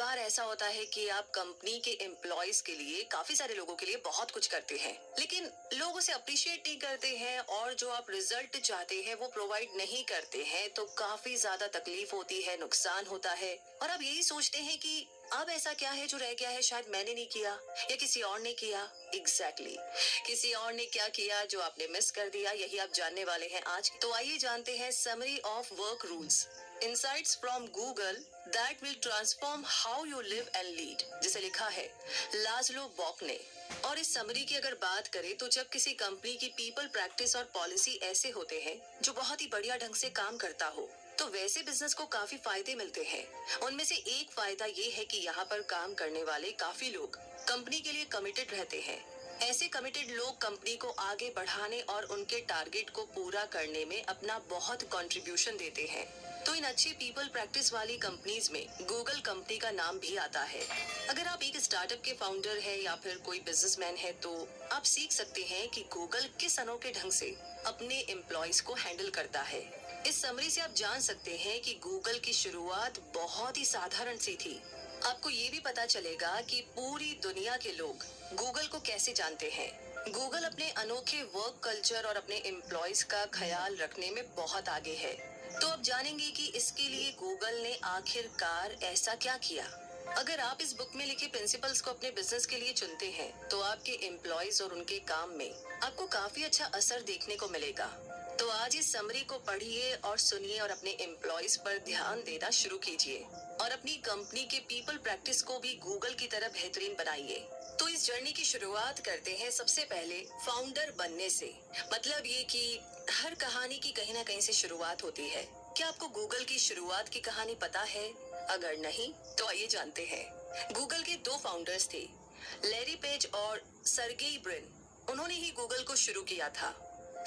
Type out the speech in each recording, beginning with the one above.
बार ऐसा होता है कि आप कंपनी के एम्प्लॉयज के लिए, काफी सारे लोगों के लिए बहुत कुछ करते हैं, लेकिन लोग उसे अप्रिशिएट नहीं करते हैं और जो आप रिजल्ट चाहते हैं वो प्रोवाइड नहीं करते हैं, तो काफी ज्यादा तकलीफ होती है, नुकसान होता है और आप यही सोचते हैं कि अब ऐसा क्या है जो रह गया है, शायद मैंने नहीं किया या किसी और ने किया। किसी और ने क्या किया जो आपने मिस कर दिया, यही आप जानने वाले हैं आज। तो आइए जानते हैं summary of work rules, insights from Google that will transform how you live and lead, जिसे लिखा है लाजलो बॉक ने। और इस समरी की अगर बात करें तो जब किसी कंपनी की पीपल प्रैक्टिस और पॉलिसी ऐसे होते हैं जो बहुत ही बढ़िया ढंग से काम करता हो, तो वैसे बिजनेस को काफी फायदे मिलते हैं। उनमें से एक फायदा ये है कि यहाँ पर काम करने वाले काफी लोग कंपनी के लिए कमिटेड रहते हैं। ऐसे कमिटेड लोग कंपनी को आगे बढ़ाने और उनके टारगेट को पूरा करने में अपना बहुत कंट्रीब्यूशन देते हैं। तो इन अच्छी पीपल प्रैक्टिस वाली कंपनीज में गूगल कंपनी का नाम भी आता है। अगर आप एक स्टार्टअप के फाउंडर है या फिर कोई बिजनेसमैन है, तो आप सीख सकते हैं कि गूगल किस अनोखे ढंग से अपने एम्प्लॉयज को हैंडल करता है। इस समरी से आप जान सकते हैं कि गूगल की शुरुआत बहुत ही साधारण सी थी। आपको ये भी पता चलेगा कि पूरी दुनिया के लोग गूगल को कैसे जानते हैं। गूगल अपने अनोखे वर्क कल्चर और अपने एम्प्लॉयज का ख्याल रखने में बहुत आगे है। तो अब जानेंगे कि इसके लिए गूगल ने आखिरकार ऐसा क्या किया। अगर आप इस बुक में लिखे प्रिंसिपल्स को अपने बिजनेस के लिए चुनते हैं, तो आपके एम्प्लॉयज और उनके काम में आपको काफी अच्छा असर देखने को मिलेगा। तो आज इस समरी को पढ़िए और सुनिए और अपने एम्प्लॉयज पर ध्यान देना शुरू कीजिए और अपनी कंपनी के पीपल प्रैक्टिस को भी गूगल की तरह बेहतरीन बनाइए। तो इस जर्नी की शुरुआत करते हैं सबसे पहले फाउंडर बनने से। मतलब ये कि हर कहानी की कहीं ना कहीं से शुरुआत होती है। क्या आपको गूगल की शुरुआत की कहानी पता है? अगर नहीं तो आइए जानते हैं। गूगल के दो फाउंडर्स थे, लैरी पेज और सर्गेई ब्रिन। उन्होंने ही गूगल को शुरू किया था।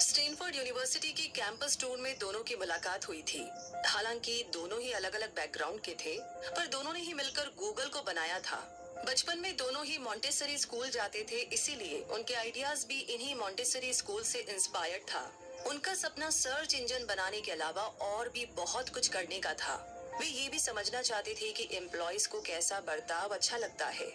स्टैनफोर्ड यूनिवर्सिटी के कैंपस टूर में दोनों की मुलाकात हुई थी। हालांकि दोनों ही अलग अलग बैकग्राउंड के थे, पर दोनों ने ही मिलकर गूगल को बनाया था। बचपन में दोनों ही मॉन्टेसरी स्कूल जाते थे, इसीलिए उनके आइडियाज भी इन्हीं मॉन्टेसरी स्कूल से इंस्पायर्ड था। उनका सपना सर्च इंजन बनाने के अलावा और भी बहुत कुछ करने का था। वे ये भी समझना चाहते थे कि एम्प्लॉयज को कैसा बर्ताव अच्छा लगता है।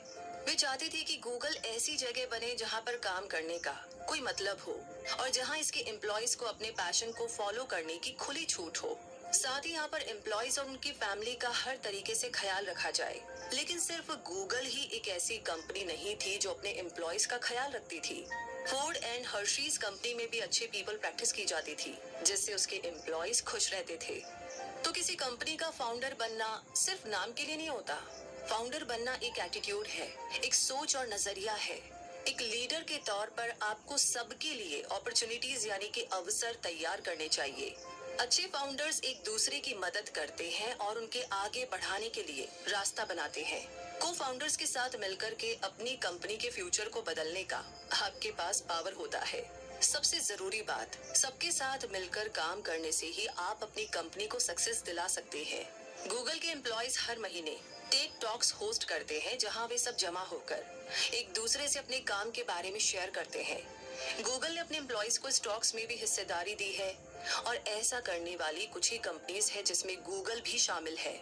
वे चाहते थे कि गूगल ऐसी जगह बने जहाँ पर काम करने का कोई मतलब हो और जहाँ इसके एम्प्लॉयज को अपने पैशन को फॉलो करने की खुली छूट हो। साथ ही यहाँ पर एम्प्लॉयज और उनकी फैमिली का हर तरीके से ख्याल रखा जाए। लेकिन सिर्फ गूगल ही एक ऐसी कंपनी नहीं थी जो अपने एम्प्लॉयज का ख्याल रखती थी। फोर्ड एंड हर्शीज कंपनी में भी अच्छे पीपल प्रैक्टिस की जाती थी, जिससे उसके एम्प्लॉयज खुश रहते थे। तो किसी कंपनी का फाउंडर बनना सिर्फ नाम के लिए नहीं होता। फाउंडर बनना एक एटीट्यूड है, एक सोच और नजरिया है। एक लीडर के तौर पर आपको सबके लिए अपॉर्चुनिटीज यानी कि अवसर तैयार करने चाहिए। अच्छे फाउंडर्स एक दूसरे की मदद करते हैं और उनके आगे बढ़ाने के लिए रास्ता बनाते हैं। को फाउंडर्स के साथ मिलकर के अपनी कंपनी के फ्यूचर को बदलने का आपके पास पावर होता है। सबसे जरूरी बात, सबके साथ मिलकर काम करने से ही आप अपनी कंपनी को सक्सेस दिला सकते हैं। गूगल के एम्प्लॉयज हर महीने टेक टॉक्स होस्ट करते हैं, जहां वे सब जमा होकर एक दूसरे से अपने काम के बारे में शेयर करते हैं। गूगल ने अपने एम्प्लॉयज को स्टॉक्स में भी हिस्सेदारी दी है और ऐसा करने वाली कुछ ही कंपनीज है जिसमें गूगल भी शामिल है।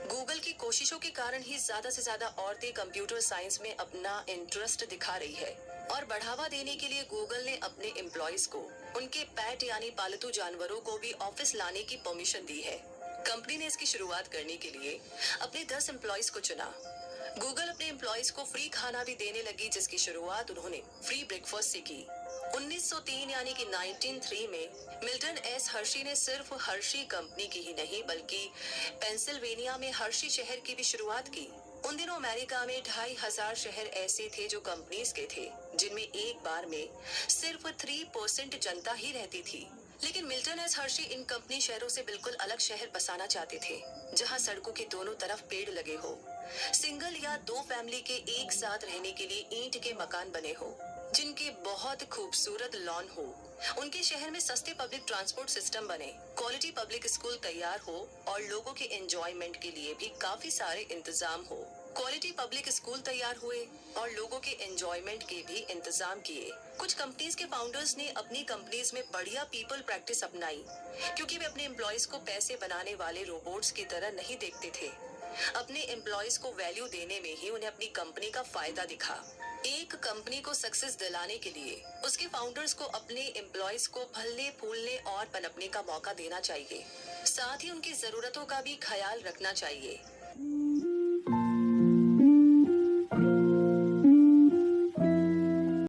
गूगल की कोशिशों के कारण ही ज्यादा से ज्यादा औरतें कंप्यूटर साइंस में अपना इंटरेस्ट दिखा रही है और बढ़ावा देने के लिए गूगल ने अपने एम्प्लॉयज को उनके पेट यानी पालतू जानवरों को भी ऑफिस लाने की परमिशन दी है। कंपनी ने इसकी शुरुआत करने के लिए अपने 10 एम्प्लॉयज को चुना। गूगल अपने एम्प्लॉयज को फ्री खाना भी देने लगी, जिसकी शुरुआत उन्होंने फ्री ब्रेकफास्ट से की। 1903 यानी कि 1903 में मिल्टन एस हर्शी ने सिर्फ हर्शी कंपनी की ही नहीं बल्कि पेंसिल्वेनिया में हर्शी शहर की भी शुरुआत की। उन दिनों अमेरिका में 2500 शहर ऐसे थे जो कंपनीज के थे, जिनमें एक बार में सिर्फ 3% जनता ही रहती थी। लेकिन मिल्टन एस हर्शी इन कंपनी शहरों से बिल्कुल अलग शहर बसाना चाहते थे, जहां सड़कों के दोनों तरफ पेड़ लगे हो, सिंगल या दो फैमिली के एक साथ रहने के लिए ईंट के मकान बने हो, जिनके बहुत खूबसूरत लॉन हो। उनके शहर में सस्ते पब्लिक ट्रांसपोर्ट सिस्टम बने, क्वालिटी पब्लिक स्कूल तैयार हो और लोगों के एंजॉयमेंट के लिए भी काफी सारे इंतजाम हो। क्वालिटी पब्लिक स्कूल तैयार हुए और लोगों के एंजॉयमेंट के भी इंतजाम किए। कुछ कंपनीज के फाउंडर्स ने अपनी कंपनीज में बढ़िया पीपल प्रैक्टिस अपनाई, क्योंकि वे अपने एम्प्लॉयज को पैसे बनाने वाले रोबोट्स की तरह नहीं देखते थे। अपने एम्प्लॉयज को वैल्यू देने में ही उन्हें अपनी कंपनी का फायदा दिखा। एक कंपनी को सक्सेस दिलाने के लिए उसके फाउंडर्स को अपने एम्प्लॉयज को फलने फूलने और पनपने का मौका देना चाहिए। साथ ही उनकी जरूरतों का भी ख्याल रखना चाहिए।